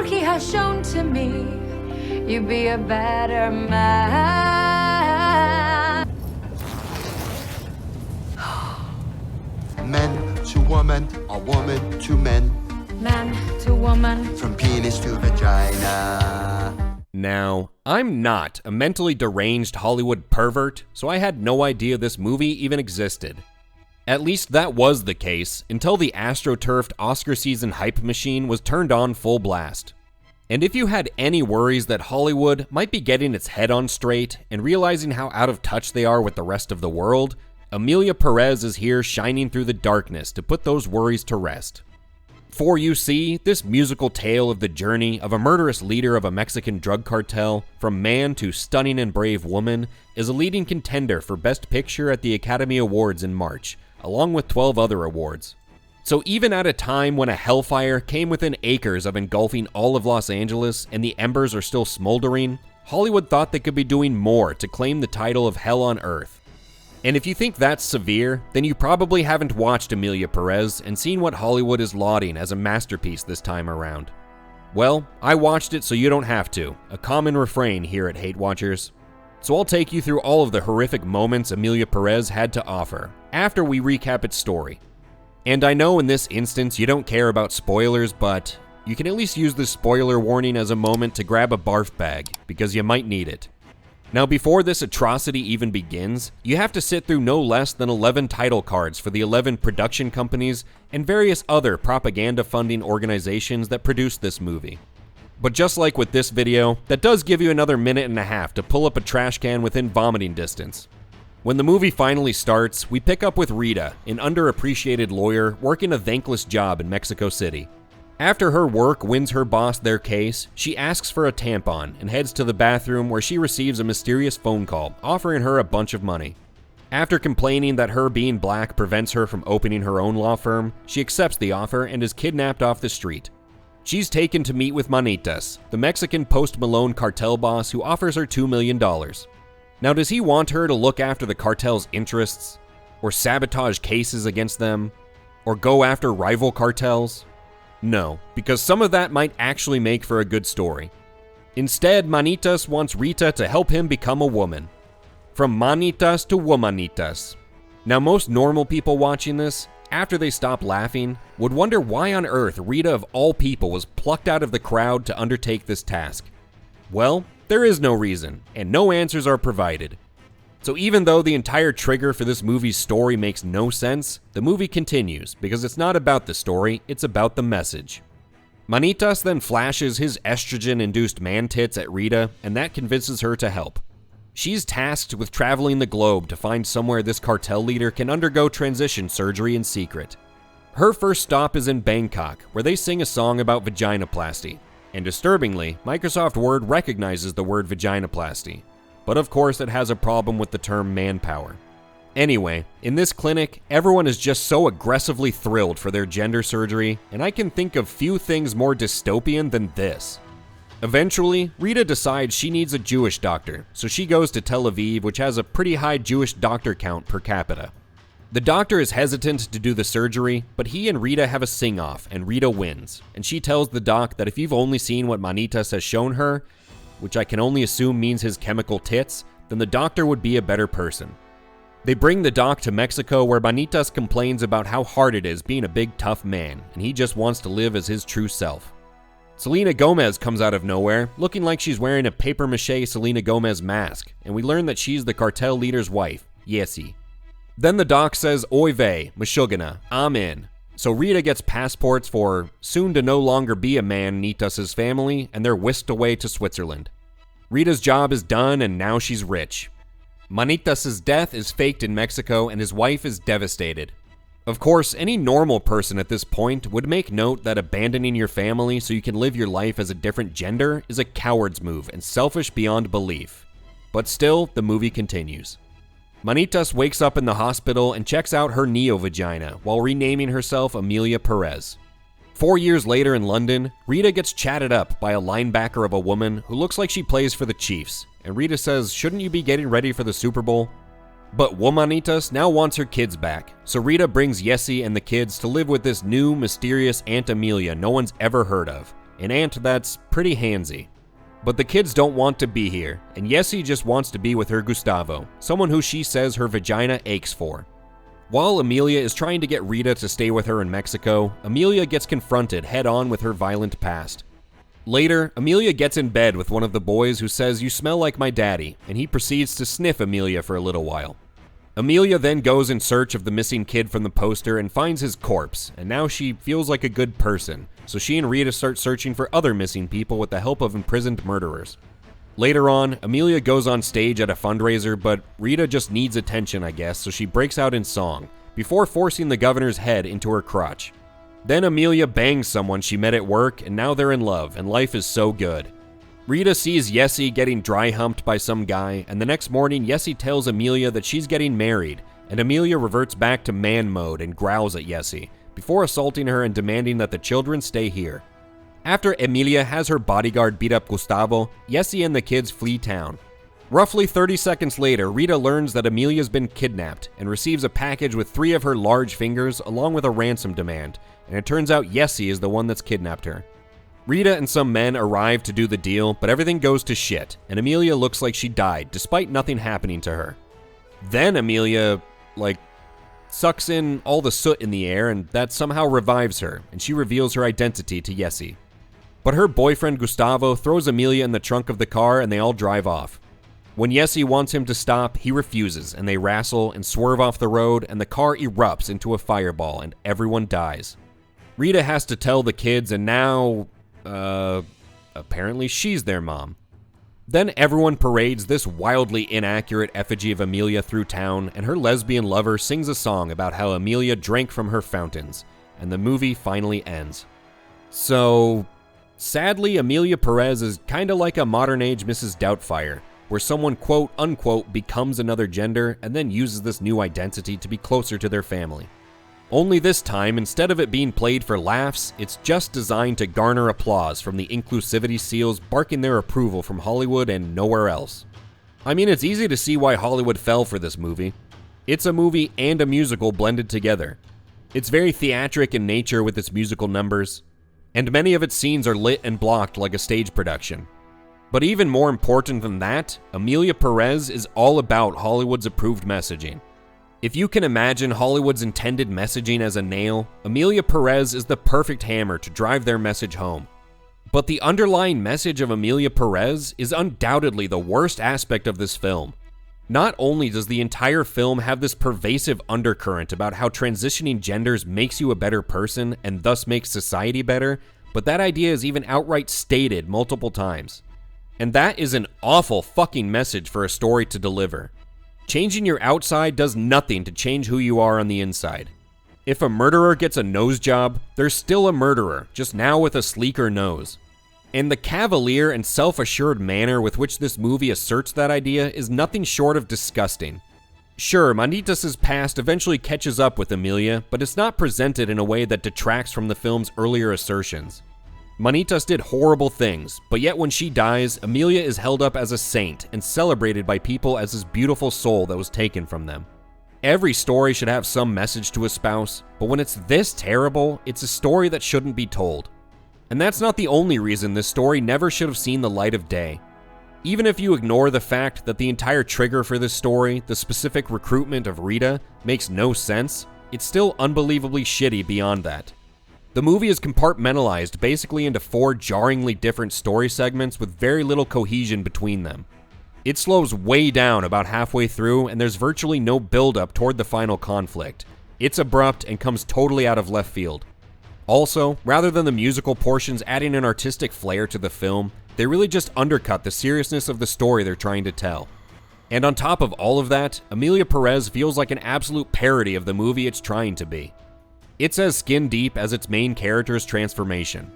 world he has shown to me, you'd be a better man. Men to woman, or woman to men. Man to woman. From penis to vagina. Now, I'm not a mentally deranged Hollywood pervert, so I had no idea this movie even existed. At least that was the case until the astroturfed Oscar season hype machine was turned on full blast. And if you had any worries that Hollywood might be getting its head on straight and realizing how out of touch they are with the rest of the world, Emilia Perez is here shining through the darkness to put those worries to rest. For you see, this musical tale of the journey of a murderous leader of a Mexican drug cartel, from man to stunning and brave woman, is a leading contender for Best Picture at the Academy Awards in March, along with 12 other awards. So even at a time when a hellfire came within acres of engulfing all of Los Angeles and the embers are still smoldering, Hollywood thought they could be doing more to claim the title of Hell on Earth. And if you think that's severe, then you probably haven't watched Emilia Perez and seen what Hollywood is lauding as a masterpiece this time around. Well, I watched it so you don't have to, a common refrain here at HateWatchers. So I'll take you through all of the horrific moments Emilia Perez had to offer, after we recap its story. And I know in this instance you don't care about spoilers, but you can at least use this spoiler warning as a moment to grab a barf bag, because you might need it. Now, before this atrocity even begins, you have to sit through no less than 11 title cards for the 11 production companies and various other propaganda funding organizations that produced this movie. But just like with this video, that does give you another minute and a half to pull up a trash can within vomiting distance. When the movie finally starts, we pick up with Rita, an underappreciated lawyer working a thankless job in Mexico City. After her work wins her boss their case, she asks for a tampon and heads to the bathroom where she receives a mysterious phone call offering her a bunch of money. After complaining that her being black prevents her from opening her own law firm, she accepts the offer and is kidnapped off the street. She's taken to meet with Manitas, the Mexican Post Malone cartel boss who offers her $2 million. Now, does he want her to look after the cartel's interests? Or sabotage cases against them? Or go after rival cartels? No, because some of that might actually make for a good story. Instead, Manitas wants Rita to help him become a woman. From manitas to womanitas. Now, most normal people watching this, after they stop laughing, would wonder why on earth Rita of all people was plucked out of the crowd to undertake this task. Well, there is no reason, and no answers are provided. So even though the entire trigger for this movie's story makes no sense, the movie continues because it's not about the story, it's about the message. Manitas then flashes his estrogen-induced man tits at Rita, and that convinces her to help. She's tasked with traveling the globe to find somewhere this cartel leader can undergo transition surgery in secret. Her first stop is in Bangkok, where they sing a song about vaginoplasty. And disturbingly, Microsoft Word recognizes the word vaginoplasty. But of course it has a problem with the term manpower. Anyway, in this clinic, everyone is just so aggressively thrilled for their gender surgery, and I can think of few things more dystopian than this. Eventually, Rita decides she needs a Jewish doctor, so she goes to Tel Aviv, which has a pretty high Jewish doctor count per capita. The doctor is hesitant to do the surgery, but he and Rita have a sing-off, and Rita wins, and she tells the doc that if you've only seen what Manitas has shown her, which I can only assume means his chemical tits, then the doctor would be a better person. They bring the doc to Mexico, where Manitas complains about how hard it is being a big tough man, and he just wants to live as his true self. Selena Gomez comes out of nowhere, looking like she's wearing a papier-mâché Selena Gomez mask, and we learn that she's the cartel leader's wife, Yesi. Then the doc says, "Oy vey, Meshuggah, I'm in." So Rita gets passports for soon to no longer be a man Nitas' family, and they're whisked away to Switzerland. Rita's job is done, and now she's rich. Manitas' death is faked in Mexico, and his wife is devastated. Of course, any normal person at this point would make note that abandoning your family so you can live your life as a different gender is a coward's move and selfish beyond belief. But still, the movie continues. Manitas wakes up in the hospital and checks out her neo-vagina while renaming herself Emilia Perez. 4 years later in London, Rita gets chatted up by a linebacker of a woman who looks like she plays for the Chiefs, and Rita says, "Shouldn't you be getting ready for the Super Bowl?" But Womanitas now wants her kids back, so Rita brings Yesi and the kids to live with this new, mysterious Aunt Emilia no one's ever heard of. an aunt that's pretty handsy. But the kids don't want to be here, and Jessie just wants to be with her Gustavo, someone who she says her vagina aches for. While Emilia is trying to get Rita to stay with her in Mexico, Emilia gets confronted head-on with her violent past. Later, Emilia gets in bed with one of the boys who says, "You smell like my daddy," and he proceeds to sniff Emilia for a little while. Emilia then goes in search of the missing kid from the poster and finds his corpse, and now she feels like a good person, so she and Rita start searching for other missing people with the help of imprisoned murderers. Later on, Emilia goes on stage at a fundraiser, but Rita just needs attention, I guess, so she breaks out in song, before forcing the governor's head into her crotch. Then Emilia bangs someone she met at work, and now they're in love, and life is so good. Rita sees Jessie getting dry-humped by some guy, and the next morning Jessie tells Emilia that she's getting married, and Emilia reverts back to man mode and growls at Jessie, before assaulting her and demanding that the children stay here. After Emilia has her bodyguard beat up Gustavo, Jessie and the kids flee town. Roughly 30 seconds later, Rita learns that Emilia's been kidnapped and receives a package with 3 of her large fingers along with a ransom demand, and it turns out Jessie is the one that's kidnapped her. Rita and some men arrive to do the deal, but everything goes to shit, and Emilia looks like she died despite nothing happening to her. Then Emilia, sucks in all the soot in the air, and that somehow revives her, and she reveals her identity to Jessie. But her boyfriend Gustavo throws Emilia in the trunk of the car and they all drive off. When Jessie wants him to stop, he refuses, and they wrestle and swerve off the road, and the car erupts into a fireball, and everyone dies. Rita has to tell the kids, and now, apparently she's their mom. Then everyone parades this wildly inaccurate effigy of Emilia through town, and her lesbian lover sings a song about how Emilia drank from her fountains, and the movie finally ends. So, sadly, Emilia Perez is kinda like a modern-age Mrs. Doubtfire, where someone quote-unquote becomes another gender and then uses this new identity to be closer to their family. Only this time, instead of it being played for laughs, it's just designed to garner applause from the inclusivity seals barking their approval from Hollywood and nowhere else. I mean, it's easy to see why Hollywood fell for this movie. It's a movie and a musical blended together. It's very theatric in nature with its musical numbers, and many of its scenes are lit and blocked like a stage production. But even more important than that, Emilia Perez is all about Hollywood's approved messaging. If you can imagine Hollywood's intended messaging as a nail, Emilia Perez is the perfect hammer to drive their message home. But the underlying message of Emilia Perez is undoubtedly the worst aspect of this film. Not only does the entire film have this pervasive undercurrent about how transitioning genders makes you a better person and thus makes society better, but that idea is even outright stated multiple times. And that is an awful fucking message for a story to deliver. Changing your outside does nothing to change who you are on the inside. If a murderer gets a nose job, they're still a murderer, just now with a sleeker nose. And the cavalier and self-assured manner with which this movie asserts that idea is nothing short of disgusting. Sure, Manitas' past eventually catches up with Emilia, but it's not presented in a way that detracts from the film's earlier assertions. Manitas did horrible things, but yet when she dies, Emilia is held up as a saint and celebrated by people as this beautiful soul that was taken from them. Every story should have some message to espouse, but when it's this terrible, it's a story that shouldn't be told. And that's not the only reason this story never should have seen the light of day. Even if you ignore the fact that the entire trigger for this story, the specific recruitment of Rita, makes no sense, it's still unbelievably shitty beyond that. The movie is compartmentalized basically into 4 jarringly different story segments with very little cohesion between them. It slows way down about halfway through, and there's virtually no build-up toward the final conflict. It's abrupt and comes totally out of left field. Also, rather than the musical portions adding an artistic flair to the film, they really just undercut the seriousness of the story they're trying to tell. And on top of all of that, Emilia Perez feels like an absolute parody of the movie it's trying to be. It's as skin-deep as its main character's transformation.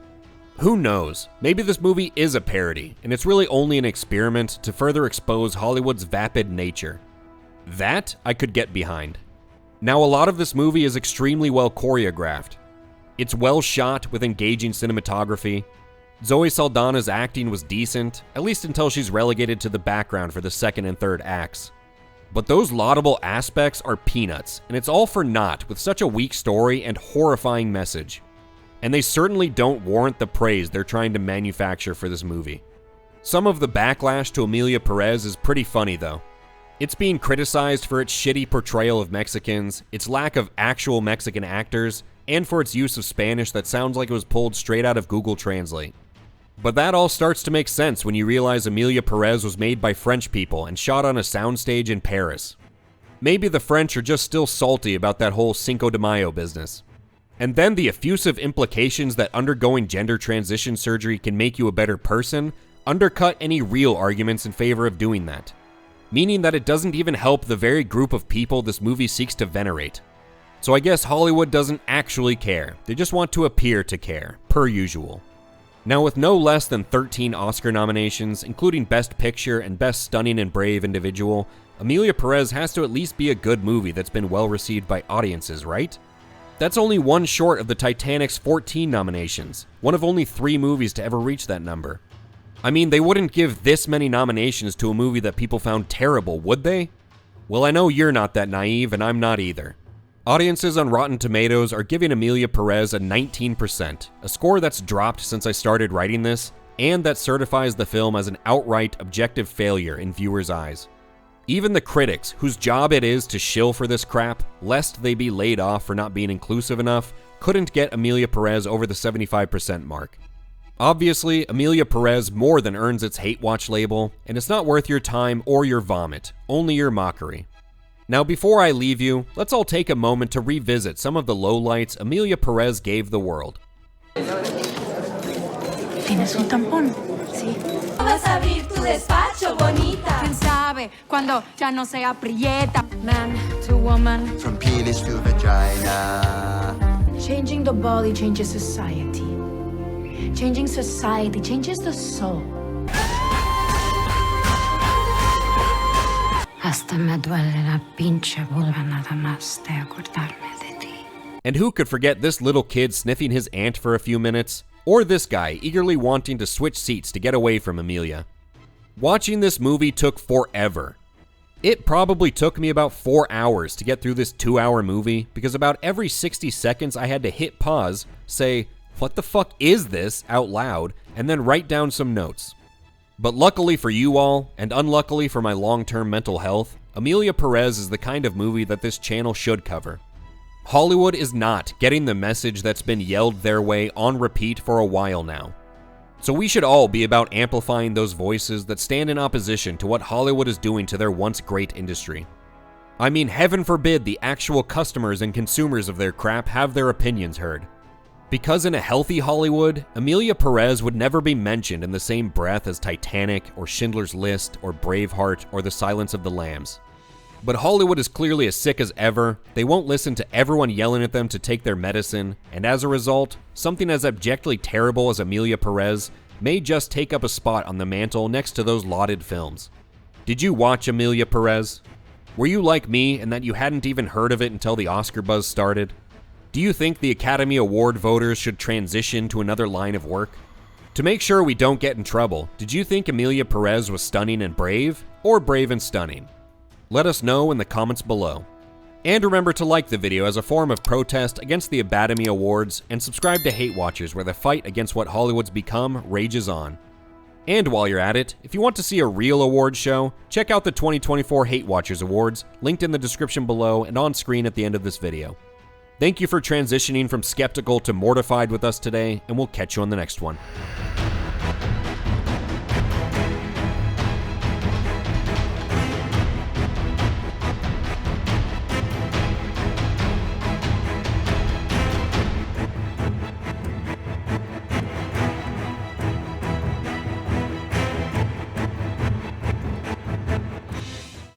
Who knows? Maybe this movie is a parody, and it's really only an experiment to further expose Hollywood's vapid nature. That I could get behind. Now, a lot of this movie is extremely well choreographed. It's well shot with engaging cinematography. Zoe Saldana's acting was decent, at least until she's relegated to the background for the second and third acts. But those laudable aspects are peanuts, and it's all for naught with such a weak story and horrifying message. and they certainly don't warrant the praise they're trying to manufacture for this movie. Some of the backlash to Emilia Perez is pretty funny though. It's being criticized for its shitty portrayal of Mexicans, its lack of actual Mexican actors, and for its use of Spanish that sounds like it was pulled straight out of Google Translate. But that all starts to make sense when you realize Emilia Perez was made by French people and shot on a soundstage in Paris. Maybe the French are just still salty about that whole Cinco de Mayo business. And then the effusive implications that undergoing gender transition surgery can make you a better person undercut any real arguments in favor of doing that. Meaning that it doesn't even help the very group of people this movie seeks to venerate. So I guess Hollywood doesn't actually care, they just want to appear to care, per usual. Now with no less than 13 Oscar nominations, including Best Picture and Best Stunning and Brave Individual, Emilia Perez has to at least be a good movie that's been well received by audiences, right? That's only one short of the Titanic's 14 nominations, one of only 3 movies to ever reach that number. I mean, they wouldn't give this many nominations to a movie that people found terrible, would they? Well, I know you're not that naive, and I'm not either. Audiences on Rotten Tomatoes are giving Emilia Perez a 19%, a score that's dropped since I started writing this, and that certifies the film as an outright objective failure in viewers' eyes. Even the critics, whose job it is to shill for this crap, lest they be laid off for not being inclusive enough, couldn't get Emilia Perez over the 75% mark. Obviously, Emilia Perez more than earns its HateWatch label, and it's not worth your time or your vomit, only your mockery. Now before I leave you, let's all take a moment to revisit some of the lowlights Emilia Perez gave the world. ¿Tienes un tampón? Sí. Vas a abrir tu despacho, bonita. ¿Quién sabe cuando ya no sea prieta? Man to woman. From penis to vagina. Changing the body changes society. Changing society changes the soul. Hasta me duele la pinche vulva nada más de acordarme de ti. And who could forget this little kid sniffing his aunt for a few minutes? Or this guy eagerly wanting to switch seats to get away from Emilia? Watching this movie took forever. It probably took me about 4 hours to get through this 2-hour movie because about every 60 seconds I had to hit pause, say, "What the fuck is this?" out loud, and then write down some notes. But luckily for you all, and unluckily for my long-term mental health, Emilia Perez is the kind of movie that this channel should cover. Hollywood is not getting the message that's been yelled their way on repeat for a while now. So we should all be about amplifying those voices that stand in opposition to what Hollywood is doing to their once great industry. I mean, heaven forbid the actual customers and consumers of their crap have their opinions heard. Because in a healthy Hollywood, Emilia Perez would never be mentioned in the same breath as Titanic or Schindler's List or Braveheart or The Silence of the Lambs. But Hollywood is clearly as sick as ever, they won't listen to everyone yelling at them to take their medicine, and as a result, something as abjectly terrible as Emilia Perez may just take up a spot on the mantle next to those lauded films. Did you watch Emilia Perez? Were you like me in that you hadn't even heard of it until the Oscar buzz started? Do you think the Academy Award voters should transition to another line of work? To make sure we don't get in trouble, did you think Emilia Perez was stunning and brave, or brave and stunning? Let us know in the comments below. And remember to like the video as a form of protest against the Academy Awards, and subscribe to HateWatchers where the fight against what Hollywood's become rages on. And while you're at it, if you want to see a real awards show, check out the 2024 HateWatchers Awards, linked in the description below and on screen at the end of this video. Thank you for transitioning from skeptical to mortified with us today, and we'll catch you on the next one.